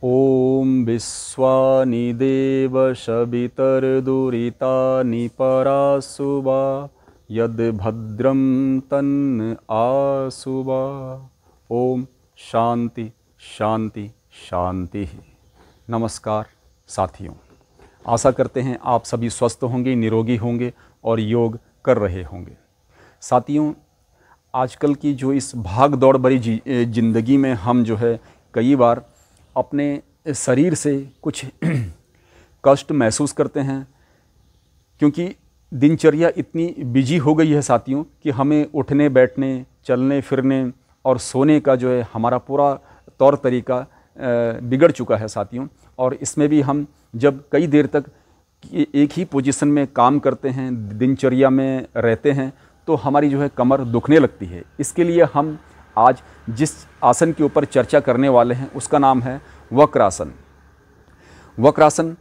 ॐ विश्वानि देव सवितर्दुरितानि परासुवा यद्भद्रं तन्न आसुवा। ओम शांति शांति शांति। नमस्कार साथियों, आशा करते हैं आप सभी स्वस्थ होंगे, निरोगी होंगे और योग कर रहे होंगे। साथियों, आजकल की जो इस भाग दौड़ भरी ज़िंदगी में हम जो है कई बार अपने शरीर से कुछ कष्ट महसूस करते हैं, क्योंकि दिनचर्या इतनी बिजी हो गई है साथियों कि हमें उठने बैठने, चलने फिरने और सोने का जो है हमारा पूरा तौर तरीका बिगड़ चुका है साथियों। और इसमें भी हम जब कई देर तक एक ही पोजीशन में काम करते हैं, दिनचर्या में रहते हैं, तो हमारी जो है कमर दुखने लगती है। इसके लिए हम आज जिस आसन के ऊपर चर्चा करने वाले हैं उसका नाम है वक्रासन। वक्रासन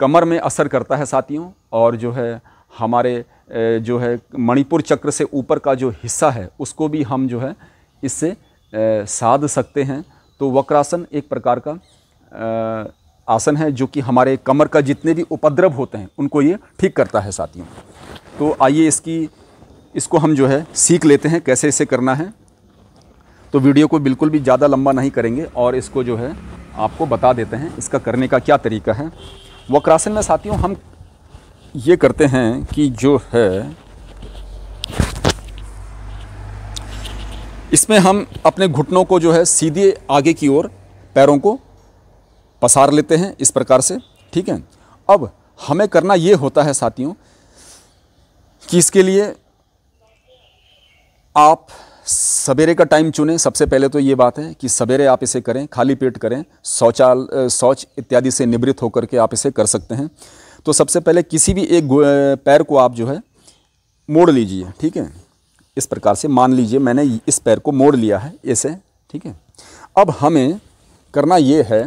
कमर में असर करता है साथियों, और जो है हमारे जो है मणिपुर चक्र से ऊपर का जो हिस्सा है उसको भी हम जो है इससे साध सकते हैं। तो वक्रासन एक प्रकार का आसन है जो कि हमारे कमर का जितने भी उपद्रव होते हैं उनको ये ठीक करता है साथियों। तो आइए इसको हम जो है सीख लेते हैं कैसे इसे करना है। तो वीडियो को बिल्कुल भी ज़्यादा लंबा नहीं करेंगे और इसको जो है आपको बता देते हैं इसका करने का क्या तरीका है। वक्रासन में साथियों हम ये करते हैं कि जो है इसमें हम अपने घुटनों को जो है सीधे आगे की ओर पैरों को पसार लेते हैं इस प्रकार से, ठीक है। अब हमें करना ये होता है साथियों कि इसके लिए आप सवेरे का टाइम चुनें। सबसे पहले तो ये बात है कि सवेरे आप इसे करें, खाली पेट करें, शौच इत्यादि से निवृत्त होकर के आप इसे कर सकते हैं। तो सबसे पहले किसी भी एक पैर को आप जो है मोड़ लीजिए, ठीक है। इस प्रकार से मान लीजिए मैंने इस पैर को मोड़ लिया है ऐसे, ठीक है। अब हमें करना ये है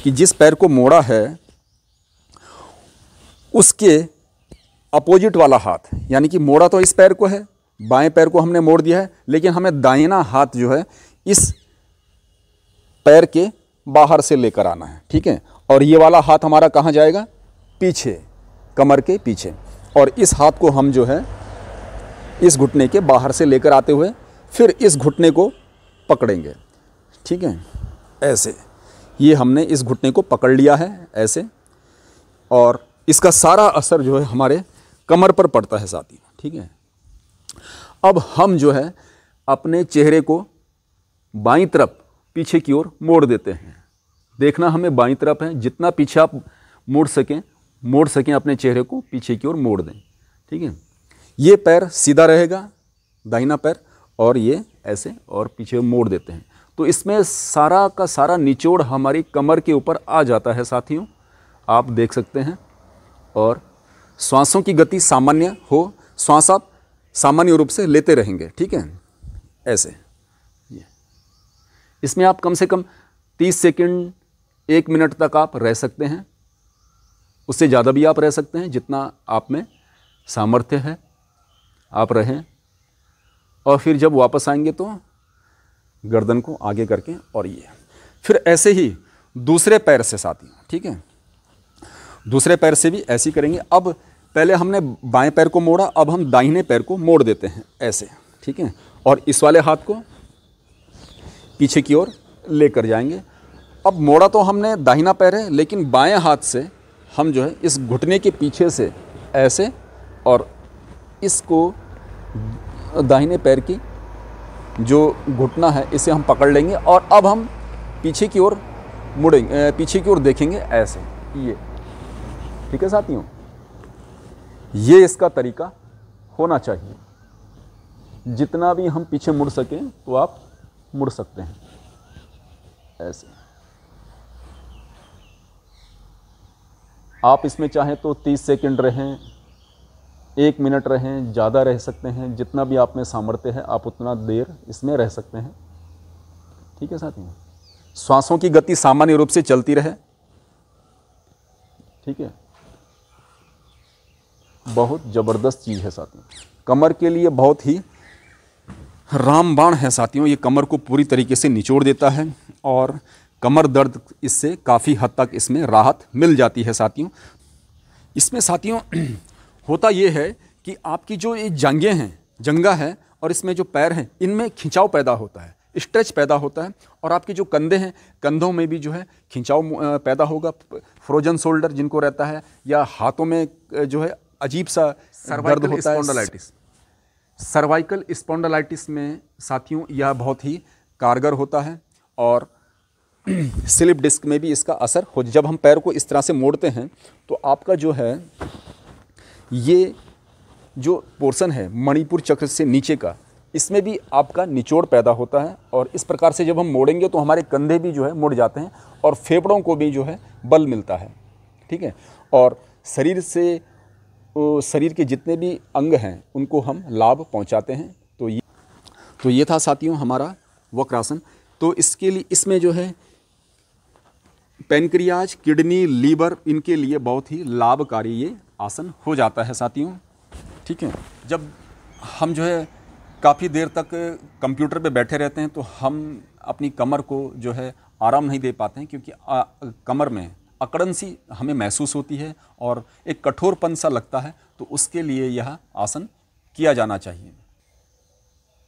कि जिस पैर को मोड़ा है उसके अपोजिट वाला हाथ, यानी कि मोड़ा तो इस पैर को है, बाएं पैर को हमने मोड़ दिया है, लेकिन हमें दाहिना हाथ जो है इस पैर के बाहर से लेकर आना है, ठीक है। और ये वाला हाथ हमारा कहाँ जाएगा? पीछे, कमर के पीछे। और इस हाथ को हम जो है इस घुटने के बाहर से लेकर आते हुए फिर इस घुटने को पकड़ेंगे, ठीक है, ऐसे। ये हमने इस घुटने को पकड़ लिया है ऐसे, और इसका सारा असर जो है हमारे कमर पर पड़ता है साथी, ठीक है। अब हम जो है अपने चेहरे को बाईं तरफ पीछे की ओर मोड़ देते हैं। देखना हमें बाईं तरफ है, जितना पीछे आप मोड़ सकें अपने चेहरे को पीछे की ओर मोड़ दें, ठीक है। ये पैर सीधा रहेगा, दाहिना पैर, और ये ऐसे और पीछे मोड़ देते हैं। तो इसमें सारा का सारा निचोड़ हमारी कमर के ऊपर आ जाता है साथियों, आप देख सकते हैं। और श्वासों की गति सामान्य हो, श्वास आप सामान्य रूप से लेते रहेंगे, ठीक है, ऐसे। ये इसमें आप कम से कम 30 सेकंड 1 मिनट तक आप रह सकते हैं, उससे ज़्यादा भी आप रह सकते हैं, जितना आप में सामर्थ्य है आप रहें। और फिर जब वापस आएंगे तो गर्दन को आगे करके, और ये फिर ऐसे ही दूसरे पैर से साथी, ठीक है, दूसरे पैर से भी ऐसे ही करेंगे। अब पहले हमने बाएं पैर को मोड़ा, अब हम दाहिने पैर को मोड़ देते हैं ऐसे, ठीक है। और इस वाले हाथ को पीछे की ओर लेकर जाएंगे। अब मोड़ा तो हमने दाहिना पैर है, लेकिन बाएं हाथ से हम जो है इस घुटने के पीछे से ऐसे, और इसको दाहिने पैर की जो घुटना है इसे हम पकड़ लेंगे, और अब हम पीछे की ओर मुड़ेंगे, पीछे की ओर देखेंगे ऐसे, ये, ठीक है साथियों। ये इसका तरीका होना चाहिए। जितना भी हम पीछे मुड़ सकें तो आप मुड़ सकते हैं ऐसे। आप इसमें चाहें तो 30 सेकंड रहें, 1 मिनट रहें, ज़्यादा रह सकते हैं, जितना भी आप में सामर्थ्य है आप उतना देर इसमें रह सकते हैं, ठीक है साथियों। श्वासों की गति सामान्य रूप से चलती रहे, ठीक है। बहुत ज़बरदस्त चीज़ है साथियों, कमर के लिए बहुत ही रामबाण है साथियों। ये कमर को पूरी तरीके से निचोड़ देता है और कमर दर्द इससे काफ़ी हद तक इसमें राहत मिल जाती है साथियों। इसमें साथियों होता ये है कि आपकी जो ये जंगा है और इसमें जो पैर हैं इनमें खिंचाव पैदा होता है, स्ट्रेच पैदा होता है, और आपके जो कंधे हैं कंधों में भी जो है खिंचाव पैदा होगा, फ्रोजन शोल्डर जिनको रहता है, या हाथों में जो है अजीब सा दर्द होता है। सर्वाइकल स्पॉन्डिलाइटिस में साथियों यह बहुत ही कारगर होता है, और स्लिप डिस्क में भी इसका असर हो। जब हम पैर को इस तरह से मोड़ते हैं तो आपका जो है ये जो पोर्शन है मणिपुर चक्र से नीचे का, इसमें भी आपका निचोड़ पैदा होता है, और इस प्रकार से जब हम मोड़ेंगे तो हमारे कंधे भी जो है मुड़ जाते हैं और फेफड़ों को भी जो है बल मिलता है, ठीक है। और शरीर के जितने भी अंग हैं उनको हम लाभ पहुंचाते हैं। तो ये था साथियों हमारा वक्रासन। तो इसके लिए इसमें जो है पैनक्रियाज, किडनी, लीवर, इनके लिए बहुत ही लाभकारी ये आसन हो जाता है साथियों, ठीक है। जब हम जो है काफ़ी देर तक कंप्यूटर पे बैठे रहते हैं तो हम अपनी कमर को जो है आराम नहीं दे पाते हैं, क्योंकि कमर में अकड़न सी हमें महसूस होती है और एक कठोरपन सा लगता है। तो उसके लिए यह आसन किया जाना चाहिए।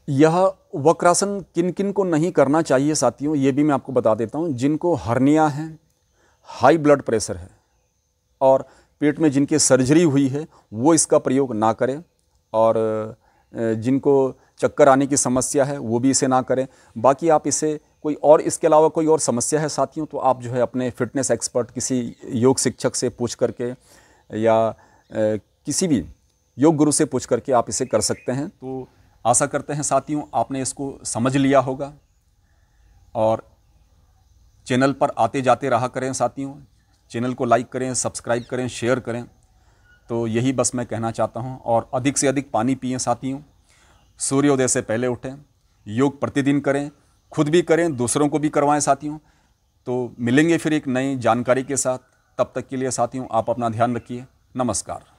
यह वक्रासन किन किन को नहीं करना चाहिए साथियों, ये भी मैं आपको बता देता हूँ। जिनको हर्निया है, हाई ब्लड प्रेशर है और पेट में जिनके सर्जरी हुई है वो इसका प्रयोग ना करें, और जिनको चक्कर आने की समस्या है वो भी इसे ना करें। बाकी आप इसे कोई और इसके अलावा कोई और समस्या है साथियों तो आप जो है अपने फिटनेस एक्सपर्ट, किसी योग शिक्षक से पूछ करके या किसी भी योग गुरु से पूछ करके आप इसे कर सकते हैं। तो आशा करते हैं साथियों आपने इसको समझ लिया होगा, और चैनल पर आते जाते रहा करें साथियों। चैनल को लाइक करें, सब्सक्राइब करें, शेयर करें। तो यही बस मैं कहना चाहता हूं, और अधिक से अधिक पानी पिएं साथियों। सूर्योदय से पहले उठें, योग प्रतिदिन करें, खुद भी करें, दूसरों को भी करवाएं साथियों। तो मिलेंगे फिर एक नई जानकारी के साथ। तब तक के लिए साथियों आप अपना ध्यान रखिए। नमस्कार।